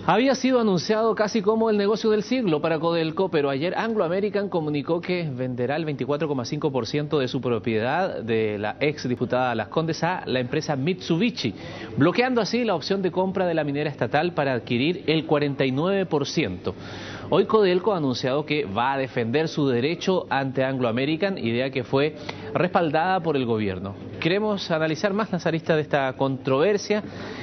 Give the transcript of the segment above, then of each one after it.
Había sido anunciado casi como el negocio del siglo para Codelco, pero ayer Anglo American comunicó que venderá el 24,5% de su propiedad de la ex diputada Las Condes a la empresa Mitsubishi, bloqueando así la opción de compra de la minera estatal para adquirir el 49%. Hoy Codelco ha anunciado que va a defender su derecho ante Anglo American, idea que fue respaldada por el gobierno. Queremos analizar más las aristas de esta controversia.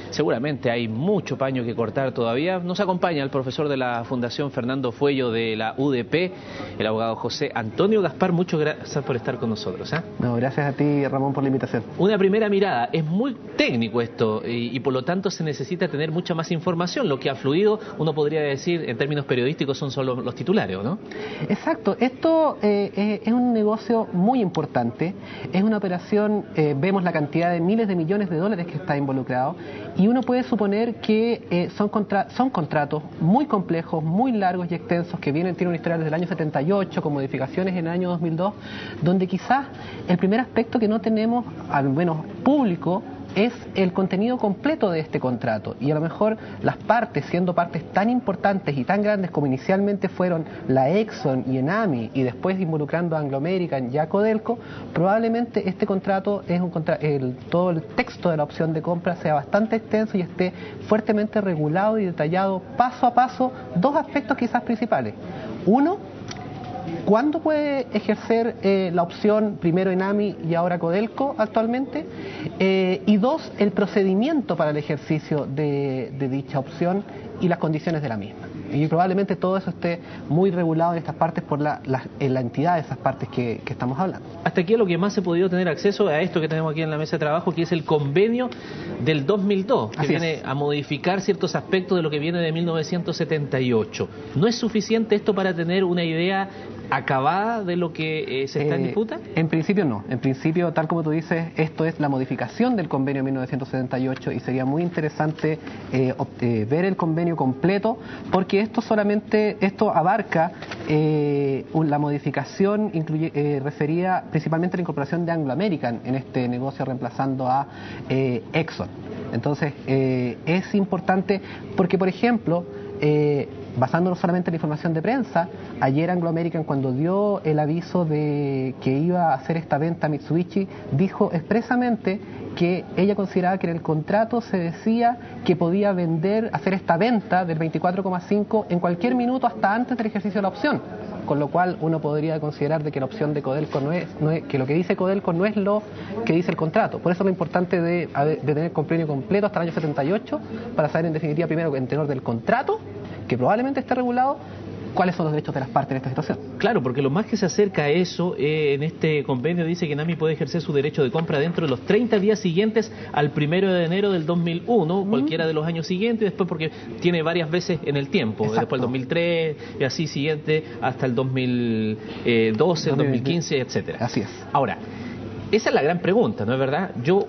Seguramente hay mucho paño que cortar todavía. Nos acompaña el profesor de la Fundación Fernando Fuello de la UDP, el abogado José Antonio Gaspar. Muchas gracias por estar con nosotros. No, gracias a ti, Ramón, por la invitación. Una primera mirada, es muy técnico esto y por lo tanto se necesita tener mucha más información. Lo que ha fluido, uno podría decir en términos periodísticos, son solo los titulares, ¿no? Exacto, esto es un negocio muy importante, es una operación, vemos la cantidad de miles de millones de dólares que está involucrado y uno puede suponer que son contratos muy complejos, muy largos y extensos que tienen una historia desde el año 78 con modificaciones en el año 2002, donde quizás el primer aspecto que no tenemos, al menos público, es el contenido completo de este contrato y a lo mejor las partes, siendo partes tan importantes y tan grandes como inicialmente fueron la Exxon y Enami y después involucrando a Anglo American y a Codelco, probablemente este contrato es todo el texto de la opción de compra sea bastante extenso y esté fuertemente regulado y detallado paso a paso dos aspectos quizás principales. Uno, ¿cuándo puede ejercer la opción primero Enami y ahora Codelco actualmente? Y dos, el procedimiento para el ejercicio de dicha opción y las condiciones de la misma. Y probablemente todo eso esté muy regulado en estas partes por la entidad de esas partes que estamos hablando. Hasta aquí lo que más he podido tener acceso a esto que tenemos aquí en la mesa de trabajo, que es el convenio del 2002, que viene a modificar ciertos aspectos de lo que viene de 1978. ¿No es suficiente esto para tener una idea acabada de lo que se está en disputa? En principio no. En principio, tal como tú dices, esto es la modificación del convenio de 1978 y sería muy interesante ver el convenio completo porque esto abarca la modificación referida principalmente a la incorporación de Anglo American en este negocio reemplazando a Exxon. Entonces es importante porque, por ejemplo, basándonos solamente en la información de prensa, ayer Anglo American, cuando dio el aviso de que iba a hacer esta venta a Mitsubishi, dijo expresamente que ella consideraba que en el contrato se decía que podía hacer esta venta del 24,5 en cualquier minuto hasta antes del ejercicio de la opción, con lo cual uno podría considerar de que la opción de Codelco que lo que dice Codelco no es lo que dice el contrato. Por eso lo importante de tener convenio completo hasta el año 78 para saber en definitiva primero en tenor del contrato, que probablemente esté regulado, cuáles son los derechos de las partes en esta situación. Claro, porque lo más que se acerca a eso, en este convenio dice que Enami puede ejercer su derecho de compra dentro de los 30 días siguientes al 1 de enero del 2001, cualquiera de los años siguientes, después porque tiene varias veces en el tiempo, Exacto. Después el 2003 y así siguiente hasta el 2012, el 2015, etcétera. Así es. Ahora, esa es la gran pregunta, ¿no es verdad? Yo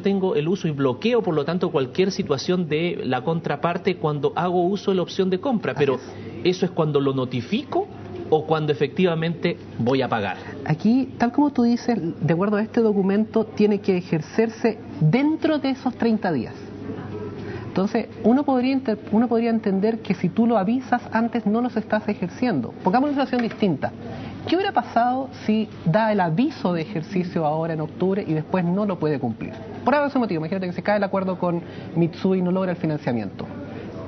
tengo el uso y bloqueo, por lo tanto, cualquier situación de la contraparte cuando hago uso de la opción de compra, pero ¿eso es cuando lo notifico o cuando efectivamente voy a pagar? Aquí, tal como tú dices, de acuerdo a este documento, tiene que ejercerse dentro de esos 30 días. Entonces, uno podría entender que si tú lo avisas antes no los estás ejerciendo. Pongamos una situación distinta. ¿Qué hubiera pasado si da el aviso de ejercicio ahora en octubre y después no lo puede cumplir? Por ese motivo, imagínate que se cae el acuerdo con Mitsui y no logra el financiamiento.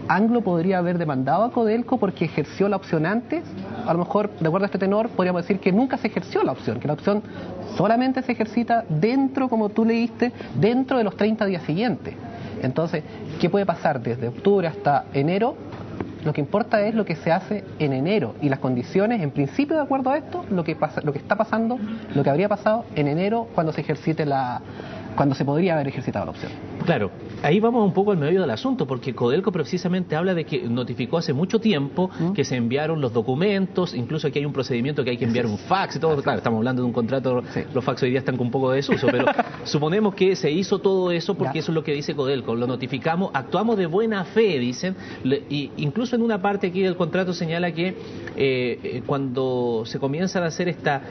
Anglo podría haber demandado a Codelco porque ejerció la opción antes. A lo mejor, de acuerdo a este tenor, podríamos decir que nunca se ejerció la opción, que la opción solamente se ejercita dentro, como tú leíste, dentro de los 30 días siguientes. Entonces, ¿qué puede pasar desde octubre hasta enero? Lo que importa es lo que se hace en enero y las condiciones, en principio, de acuerdo a esto, lo que está pasando, lo que habría pasado en enero cuando cuando se podría haber ejercitado la opción. Claro, ahí vamos un poco al medio del asunto, porque Codelco precisamente habla de que notificó hace mucho tiempo que se enviaron los documentos, incluso aquí hay un procedimiento que hay que enviar un fax y todo. Claro, estamos hablando de un contrato, los fax hoy día están con un poco de desuso, pero suponemos que se hizo todo eso porque eso es lo que dice Codelco, lo notificamos, actuamos de buena fe, dicen, y incluso en una parte aquí del contrato señala que cuando se comienzan a hacer estas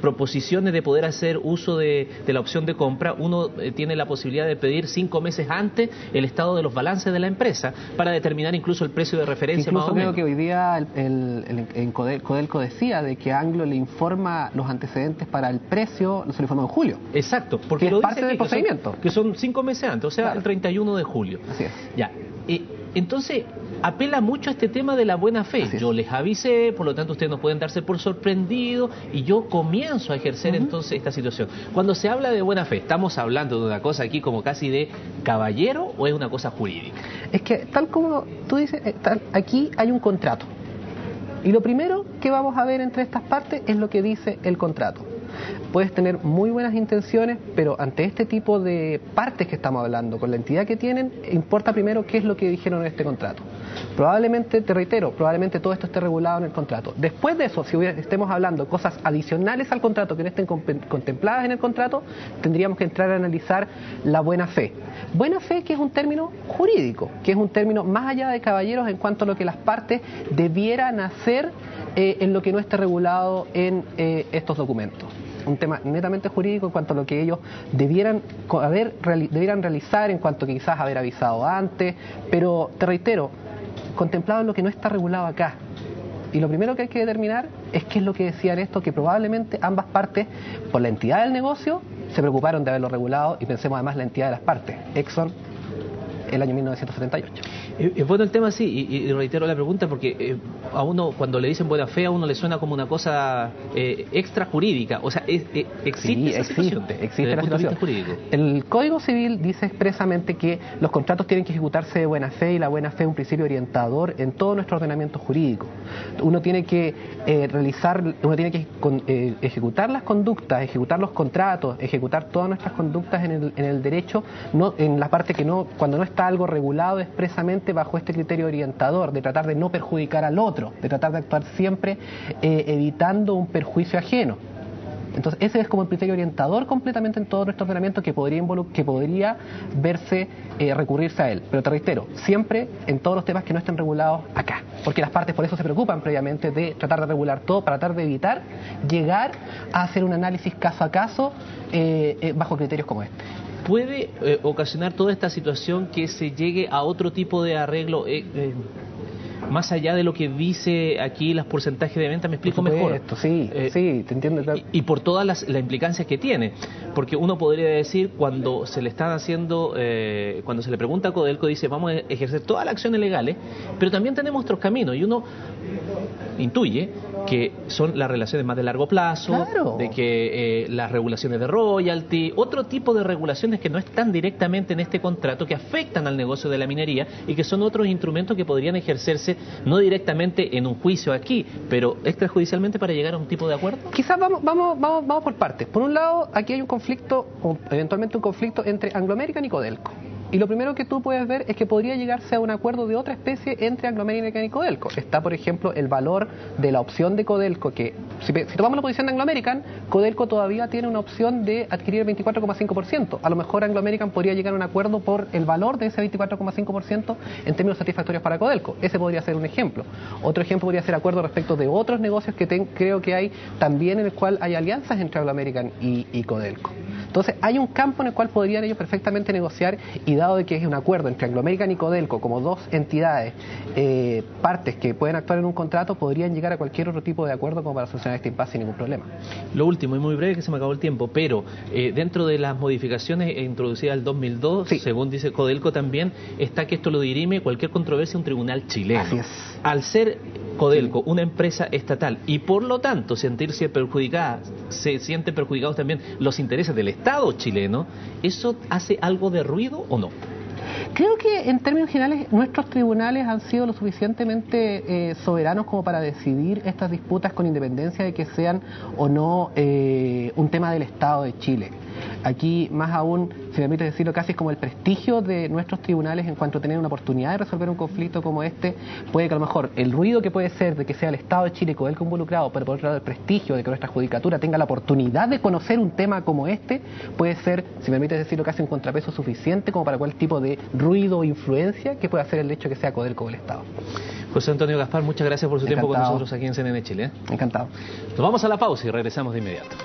proposiciones de poder hacer uso de la opción de compra, uno tiene la posibilidad de pedir 5 5 meses antes el estado de los balances de la empresa para determinar incluso el precio de referencia. Incluso más o menos. creo que hoy día en Codelco decía de que Anglo le informa los antecedentes para el precio, se lo informa en julio. Exacto, porque que lo es dice parte aquí, del procedimiento. que son 5 meses antes, o sea, Claro. el 31 de julio. Así es. Ya. Entonces, apela mucho a este tema de la buena fe. Así es. Yo les avisé, por lo tanto ustedes no pueden darse por sorprendidos y yo comienzo a ejercer entonces esta situación. Cuando se habla de buena fe, ¿estamos hablando de una cosa aquí como casi de caballero o es una cosa jurídica? Es que tal como tú dices, aquí hay un contrato. Y lo primero que vamos a ver entre estas partes es lo que dice el contrato. Puedes tener muy buenas intenciones, pero ante este tipo de partes que estamos hablando, con la entidad que tienen, importa primero qué es lo que dijeron en este contrato. Probablemente, te reitero, probablemente todo esto esté regulado en el contrato. Después de eso, si estemos hablando cosas adicionales al contrato que no estén contempladas en el contrato, tendríamos que entrar a analizar la buena fe. Buena fe, que es un término jurídico, que es un término más allá de caballeros en cuanto a lo que las partes debieran hacer en lo que no esté regulado en estos documentos. Un tema netamente jurídico en cuanto a lo que ellos debieran realizar, en cuanto a quizás haber avisado antes, pero te reitero, contemplado en lo que no está regulado acá. Y lo primero que hay que determinar es qué es lo que decían esto, que probablemente ambas partes, por la entidad del negocio, se preocuparon de haberlo regulado, y pensemos además la entidad de las partes, Exxon, el año 1978. Es bueno el tema, sí, y reitero la pregunta porque a uno cuando le dicen buena fe a uno le suena como una cosa extra jurídica, o sea, existe esa situación existe la situación. El Código Civil dice expresamente que los contratos tienen que ejecutarse de buena fe y la buena fe es un principio orientador en todo nuestro ordenamiento jurídico. Uno tiene que ejecutar las conductas, ejecutar los contratos, ejecutar todas nuestras conductas en el derecho, no en la parte que no, cuando no está algo regulado expresamente bajo este criterio orientador, de tratar de no perjudicar al otro, de tratar de actuar siempre evitando un perjuicio ajeno. Entonces ese es como el criterio orientador completamente en todo nuestro ordenamiento que podría verse, recurrirse a él. Pero te reitero, siempre en todos los temas que no estén regulados acá, porque las partes por eso se preocupan previamente de tratar de regular todo, para tratar de evitar llegar a hacer un análisis caso a caso bajo criterios como este. ¿Puede ocasionar toda esta situación que se llegue a otro tipo de arreglo más allá de lo que dice aquí los porcentajes de venta? Me explico mejor. Sí, sí, te entiendo. Claro. Y por todas las implicancias que tiene, porque uno podría decir cuando se le están haciendo, cuando se le pregunta a Codelco, dice vamos a ejercer todas las acciones legales, pero también tenemos otros caminos y uno intuye que son las relaciones más de largo plazo, claro, de que las regulaciones de royalty, otro tipo de regulaciones que no están directamente en este contrato, que afectan al negocio de la minería y que son otros instrumentos que podrían ejercerse no directamente en un juicio aquí, pero extrajudicialmente para llegar a un tipo de acuerdo. Quizás vamos por partes. Por un lado, aquí hay un conflicto, eventualmente un conflicto entre Anglo American y Codelco. Y lo primero que tú puedes ver es que podría llegarse a un acuerdo de otra especie entre Anglo American y Codelco. Está, por ejemplo, el valor de la opción de Codelco, que si tomamos la posición de Anglo American, Codelco todavía tiene una opción de adquirir el 24,5%. A lo mejor Anglo American podría llegar a un acuerdo por el valor de ese 24,5% en términos satisfactorios para Codelco. Ese podría ser un ejemplo. Otro ejemplo podría ser acuerdo respecto de otros negocios que creo que hay también, en el cual hay alianzas entre Anglo American y Codelco. Entonces hay un campo en el cual podrían ellos perfectamente negociar, y dado de que es un acuerdo entre Anglo American y Codelco como dos entidades, partes que pueden actuar en un contrato, podrían llegar a cualquier otro tipo de acuerdo como para solucionar este impasse sin ningún problema. Lo último, y muy breve que se me acabó el tiempo, pero dentro de las modificaciones introducidas al 2002, sí, según dice Codelco también, está que esto lo dirime cualquier controversia un tribunal chileno. Así es. Al ser Codelco una empresa estatal y por lo tanto sentirse perjudicada, se sienten perjudicados también los intereses del Estado chileno, ¿eso hace algo de ruido o no? Creo que en términos generales nuestros tribunales han sido lo suficientemente soberanos como para decidir estas disputas con independencia de que sean o no un tema del Estado de Chile. Aquí, más aún, si me permite decirlo, casi es como el prestigio de nuestros tribunales en cuanto a tener una oportunidad de resolver un conflicto como este. Puede que a lo mejor el ruido que puede ser de que sea el Estado de Chile Codelco involucrado, pero por otro lado el prestigio de que nuestra judicatura tenga la oportunidad de conocer un tema como este, puede ser, si me permite decirlo, casi un contrapeso suficiente como para cualquier tipo de ruido o influencia que pueda hacer el hecho de que sea Codelco el Estado. José Antonio Gaspar, muchas gracias por su tiempo con nosotros aquí en CNN Chile. Encantado. Nos vamos a la pausa y regresamos de inmediato.